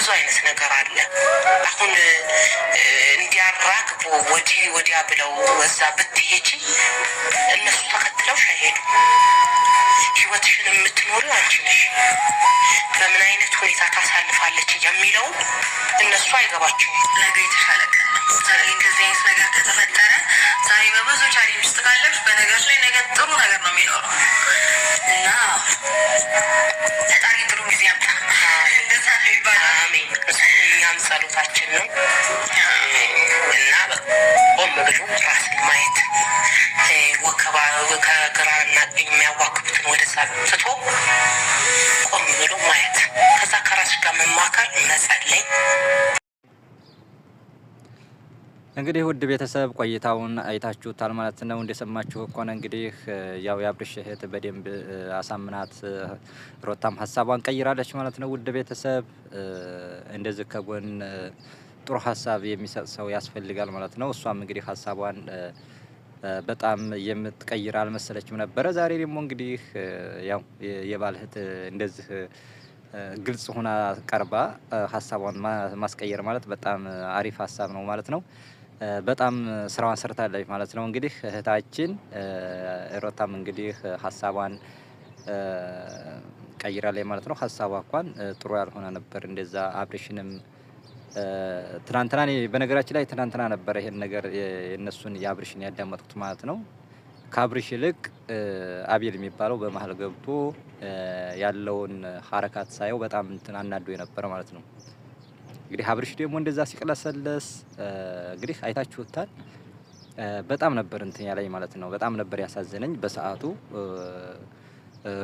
ብዙ አይነት ነገር አለ። አሁን እንዲያራግቡ ወዲያ ብለው ወዛ ብትሄጂ እነሱ ተከትለውሽ አይሄዱም። ህይወትሽን የምትኖሪው አንቺ ነሽ። በምን አይነት ሁኔታ ታሳልፋለች የሚለው እነሱ አይገባቸውም። ነገ የተሻለ ቀን ነው። ዛሬ እንደዚህ አይነት ነገር ከተፈጠረ ዛሬ በብዙ ቻሌንጅ ውስጥ ካለሽ በነገር ላይ ነገ ጥሩ ነገር ነው የሚኖረው እና ፈጣሪ ጥሩ ጊዜ ያምጣ። እንደዛ ነው ይባላል። አሜን። እኛም ጸሎታችን ነው እና ቆም ብሎ ራስን ማየት ወከባ ከግራና ቀኝ የሚያዋክቡትን ወደዛ ትቶ ቆም ብሎ ማየት፣ ከዛ ከራስሽ ጋር መማከር፣ መጸለይ። እንግዲህ ውድ ቤተሰብ ቆይታውን አይታችሁታል ማለት ነው። እንደሰማችሁ ከሆነ እንግዲህ ያው የአብርሽ እህት በደንብ አሳምናት ሩታም ሀሳቧን ቀይራለች ማለት ነው። ውድ ቤተሰብ እንደዚህ ከጎን ጥሩ ሀሳብ የሚሰጥ ሰው ያስፈልጋል ማለት ነው። እሷም እንግዲህ ሀሳቧን በጣም የምትቀይር አልመሰለችም ነበረ። ዛሬ ደግሞ እንግዲህ ያው የባል እህት እንደዚህ ግልጽ ሆና ቀርባ ሀሳቧን ማስቀየር ማለት በጣም አሪፍ ሀሳብ ነው ማለት ነው። በጣም ስራዋን ሰርታለች ማለት ነው። እንግዲህ እህታችን ሩታም እንግዲህ ሀሳቧን ቀይራለች ማለት ነው። ሀሳቧ እንኳን ጥሩ ያልሆነ ነበር። እንደዛ አብርሽንም ትናንትና በነገራችን ላይ ትናንትና ነበር ይሄን ነገር የነሱን የአብርሽን ያዳመጡት ማለት ነው። ከአብርሽ ይልቅ አቤል የሚባለው በመሀል ገብቶ ያለውን ሀረካት ሳየው በጣም እንትን አናዶ የነበረ ማለት ነው። እንግዲህ አብርሽ ደግሞ እንደዛ ሲቅለሰለስ እንግዲህ አይታችሁታል። በጣም ነበር እንትን ያለኝ ማለት ነው። በጣም ነበር ያሳዘነኝ በሰዓቱ።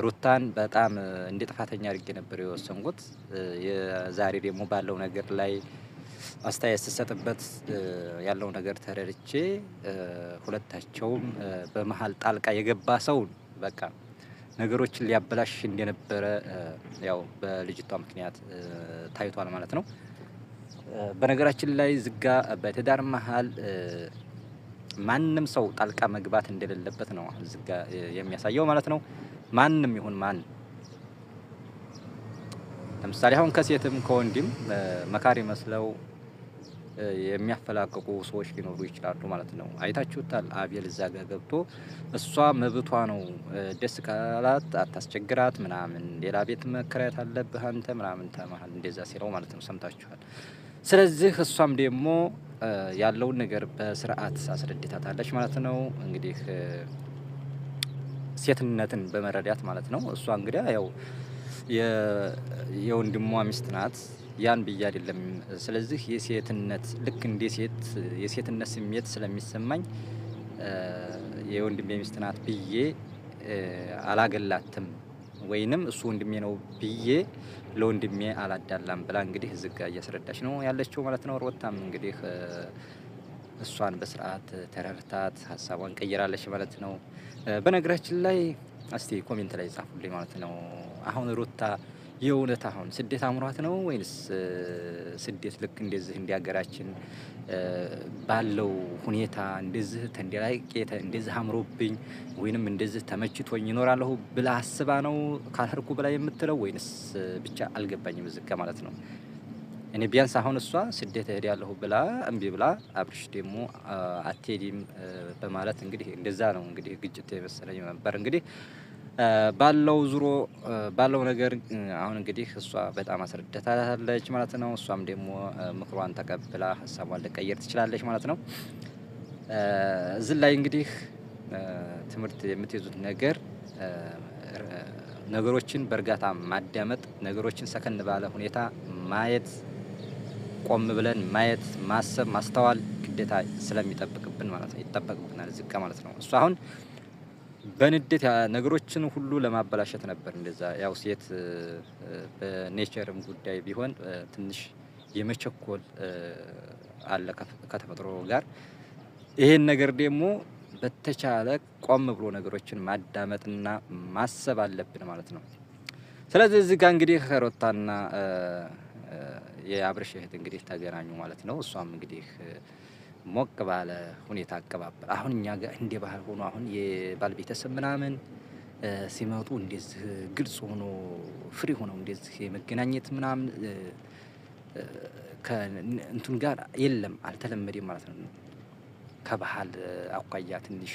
ሩታን በጣም እንደ ጥፋተኛ አድርጌ ነበር የወሰንኩት። የዛሬ ደግሞ ባለው ነገር ላይ አስተያየት ስሰጥበት ያለው ነገር ተረድቼ ሁለታቸውም በመሀል ጣልቃ የገባ ሰው በቃ ነገሮችን ሊያበላሽ እንደነበረ ያው በልጅቷ ምክንያት ታይቷል ማለት ነው። በነገራችን ላይ ዝጋ በትዳር መሀል ማንም ሰው ጣልቃ መግባት እንደሌለበት ነው ዝጋ የሚያሳየው ማለት ነው። ማንም ይሁን ማን ለምሳሌ አሁን ከሴትም ከወንድም መካሪ መስለው የሚያፈላቅቁ ሰዎች ሊኖሩ ይችላሉ ማለት ነው። አይታችሁታል። አቤል እዛ ጋር ገብቶ እሷ መብቷ ነው፣ ደስ ካላት አታስቸግራት ምናምን፣ ሌላ ቤት መከራየት አለብህ አንተ ምናምን ተማሃል እንደዛ ሲለው ማለት ነው። ሰምታችኋል። ስለዚህ እሷም ደግሞ ያለውን ነገር በስርዓት አስረድታታለች ማለት ነው። እንግዲህ ሴትነትን በመረዳት ማለት ነው። እሷ እንግዲህ ያው የወንድሟ ሚስት ናት። ያን ብዬ አይደለም። ስለዚህ የሴትነት ልክ እንደ ሴት የሴትነት ስሜት ስለሚሰማኝ የወንድሜ ሚስት ናት ብዬ አላገላትም፣ ወይንም እሱ ወንድሜ ነው ብዬ ለወንድሜ አላዳላም ብላ እንግዲህ እዚህ ጋር እያስረዳች ነው ያለችው ማለት ነው። ሩታም እንግዲህ እሷን በስርዓት ተረድታት ሀሳቧን ቀይራለች ማለት ነው። በነገራችን ላይ እስቲ ኮሜንት ላይ ጻፉልኝ ማለት ነው። አሁን ሩታ የእውነት አሁን ስደት አምሯት ነው ወይንስ ስደት ልክ እንደዚህ እንዲያገራችን ባለው ሁኔታ እንደዚህ ተንደላቄ እንደዚህ አምሮብኝ ወይንም እንደዚህ ተመችቶኝ ይኖራለሁ ብላ አስባ ነው ካልርኩ ብላ የምትለው ወይንስ ብቻ አልገባኝም ዝጋ ማለት ነው። እኔ ቢያንስ አሁን እሷ ስደት እሄዳለሁ ብላ እምቢ ብላ አብርሽ ደግሞ አትሄጂም በማለት እንግዲህ እንደዛ ነው እንግዲህ ግጭት የመሰለኝ ነበር እንግዲህ ባለው ዙሮ ባለው ነገር አሁን እንግዲህ እሷ በጣም አስረድታለች ማለት ነው። እሷም ደግሞ ምክሯን ተቀብላ ሀሳቧን ልቀይር ትችላለች ማለት ነው። እዚህ ላይ እንግዲህ ትምህርት የምትይዙት ነገር ነገሮችን በእርጋታ ማዳመጥ፣ ነገሮችን ሰከን ባለ ሁኔታ ማየት፣ ቆም ብለን ማየት፣ ማሰብ፣ ማስተዋል ግዴታ ስለሚጠብቅብን ማለት ነው ይጠበቅብናል ዝቅ ማለት ነው። እሱ አሁን በንዴት ነገሮችን ሁሉ ለማበላሸት ነበር እንደዛ። ያው ሴት በኔቸርም ጉዳይ ቢሆን ትንሽ የመቸኮል አለ ከተፈጥሮ ጋር። ይሄን ነገር ደግሞ በተቻለ ቆም ብሎ ነገሮችን ማዳመጥና ማሰብ አለብን ማለት ነው። ስለዚህ እዚህ ጋር እንግዲህ ሩታና የአብርሽ እህት እንግዲህ ተገናኙ ማለት ነው። እሷም እንግዲህ ሞቅ ባለ ሁኔታ አቀባበል አሁን እኛ ጋር እንደ ባህል ሆኖ አሁን የባል ቤተሰብ ምናምን ሲመጡ እንደዚህ ግልጽ ሆኖ ፍሪ ሆነው እንደዚህ የመገናኘት ምናምን ከእንቱን ጋር የለም አልተለመደም ማለት ነው። ከባህል አኳያ ትንሽ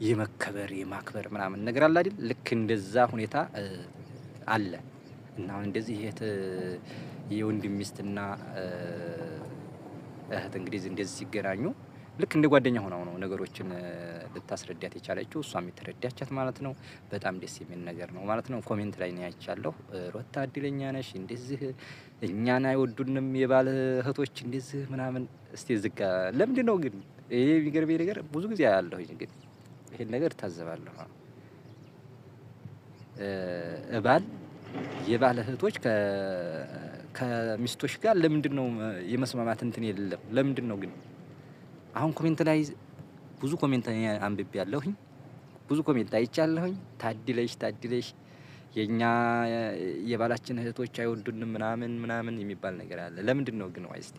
የመከበር የማክበር ምናምን ነገር አለ አይደል? ልክ እንደዛ ሁኔታ አለ እና አሁን እንደዚህ የወንድም ሚስትና እህት እንግዲህ እንደዚህ ሲገናኙ ልክ እንደ ጓደኛ ሆነው ነው ነገሮችን ልታስረዳት የቻለችው፣ እሷም የተረዳቻት ማለት ነው። በጣም ደስ የሚል ነገር ነው ማለት ነው። ኮሜንት ላይ ነው ያቻለሁ። ሩታ እድለኛ ነሽ፣ እንደዚህ እኛን አይወዱንም የባል እህቶች እንደዚህ ምናምን። እስቲ ዝጋ ለምንድን ነው ግን ይሄ የሚገርመኝ ነገር ብዙ ጊዜ አያለሁኝ፣ ግን ይሄን ነገር ታዘባለሁ። ባል የባል እህቶች ከሚስቶች ጋር ለምንድን ነው የመስማማት እንትን የለም? ለምንድን ነው ግን? አሁን ኮሜንት ላይ ብዙ ኮሜንት አንብቤ ያለሁኝ፣ ብዙ ኮሜንት አይቻለሁኝ። ታድለሽ የኛ የባላችን እህቶች አይወዱንም ምናምን ምናምን የሚባል ነገር አለ። ለምንድን ነው ግን? ዋይስቲ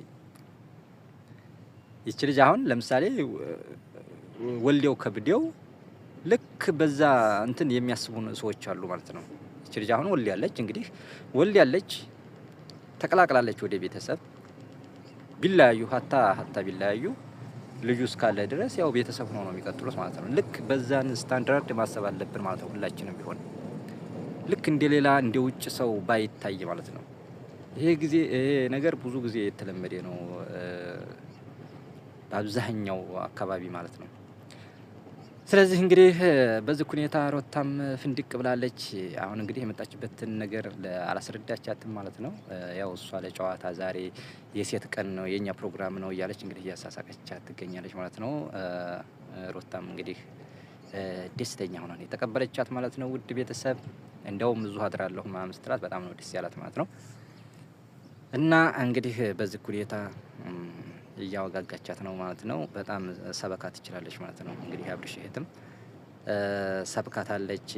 ይቺ ልጅ አሁን ለምሳሌ ወልዴው ከብዴው ልክ በዛ እንትን የሚያስቡ ሰዎች አሉ ማለት ነው። ይቺ ልጅ አሁን ወልዳለች፣ እንግዲህ ወልዳለች፣ ተቀላቅላለች ወደ ቤተሰብ። ቢለያዩ ሀታ ቢለያዩ ልጁ እስካለ ድረስ ያው ቤተሰብ ሆኖ ነው የሚቀጥሉት ማለት ነው። ልክ በዛን ስታንዳርድ ማሰብ አለብን ማለት ነው። ሁላችንም ቢሆን ልክ እንደ ሌላ እንደ ውጭ ሰው ባይታይ ማለት ነው። ይሄ ነገር ብዙ ጊዜ የተለመደ ነው በአብዛኛው አካባቢ ማለት ነው። ስለዚህ እንግዲህ በዚህ ሁኔታ ሩታም ፍንድቅ ብላለች። አሁን እንግዲህ የመጣችበትን ነገር አላስረዳቻትም ማለት ነው። ያው እሷ ለጨዋታ ዛሬ የሴት ቀን ነው የኛ ፕሮግራም ነው እያለች እንግዲህ እያሳሳቀቻት ትገኛለች ማለት ነው። ሩታም እንግዲህ ደስተኛ ሆና ነው የተቀበለቻት ማለት ነው። ውድ ቤተሰብ እንደውም ብዙ አድራለሁ ምናምን ስትላት በጣም ነው ደስ ያላት ማለት ነው። እና እንግዲህ በዚህ ሁኔታ እያወጋጋቻት ነው ማለት ነው። በጣም ሰበካ ትችላለች ማለት ነው። እንግዲህ አብርሽ እህትም ሰብካታለች።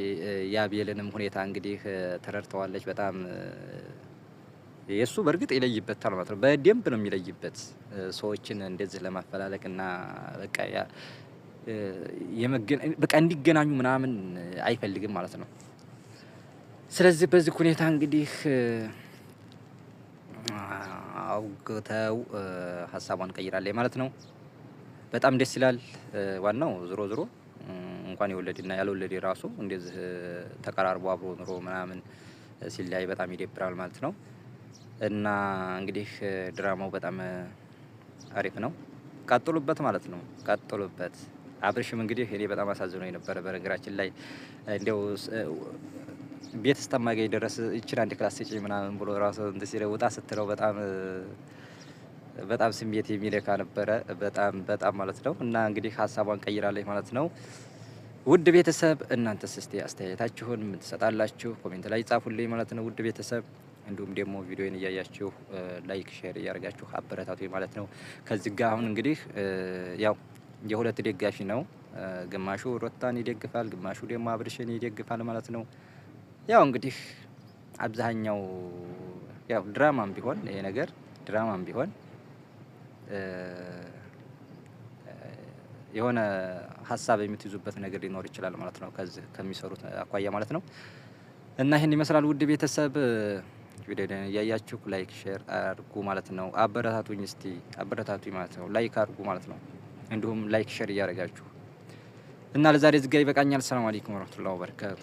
የአቤልንም ሁኔታ እንግዲህ ተረድተዋለች። በጣም የእሱ በእርግጥ ይለይበታል ማለት ነው። በደንብ ነው የሚለይበት ሰዎችን እንደዚህ ለማፈላለግ እና በቃ እንዲገናኙ ምናምን አይፈልግም ማለት ነው። ስለዚህ በዚህ ሁኔታ እንግዲህ አውግተው ሀሳቧን ቀይራለች ማለት ነው። በጣም ደስ ይላል። ዋናው ዞሮ እንኳን የወለድና ያልወለድ ራሱ እንደዚህ ተቀራርቦ አብሮ ኑሮ ምናምን ሲለያይ በጣም ይደብራል ማለት ነው። እና እንግዲህ ድራማው በጣም አሪፍ ነው። ቀጥሉበት ማለት ነው። ቀጥሉበት። አብርሽም እንግዲህ እኔ በጣም አሳዝኖ የነበረ በነገራችን ላይ እንደው ቤት እስከማገኝ ድረስ ይችን አንድ ክላስ ስጪኝ ምናምን ብሎ ራሱ እንትን ሲለው ውጣ ስትለው በጣም ስሜት የሚነካ ነበረ። በጣም ማለት ነው። እና እንግዲህ ሀሳቧን ቀይራለች ማለት ነው። ውድ ቤተሰብ እናንተስ እስቲ አስተያየታችሁን ምን ትሰጣላችሁ? ኮሜንት ላይ ጻፉልኝ ማለት ነው። ውድ ቤተሰብ እንዲሁም ደግሞ ቪዲዮን እያያችሁ ላይክ ሼር እያደረጋችሁ አበረታቱ ማለት ነው። ከዚህ ጋር አሁን እንግዲህ ያው የሁለት ደጋፊ ነው። ግማሹ ሩታን ይደግፋል፣ ግማሹ ደግሞ አብርሽን ይደግፋል ማለት ነው። ያው እንግዲህ አብዛኛው ያው ድራማም ቢሆን ይሄ ነገር ድራማም ቢሆን የሆነ ሀሳብ የምትይዙበት ነገር ሊኖር ይችላል ማለት ነው። ከዚህ ከሚሰሩት አኳያ ማለት ነው። እና ይሄን ይመስላል ውድ ቤተሰብ። ቪዲዮን እያያችሁ ላይክ ሼር አድርጉ ማለት ነው። አበረታቱኝ እስቲ አበረታቱኝ ማለት ነው። ላይክ አድርጉ ማለት ነው። እንዲሁም ላይክ ሼር እያደረጋችሁ እና ለዛሬ ዝጋ ይበቃኛል። ሰላም አለይኩም ወራህመቱላሂ ወበረካቱ።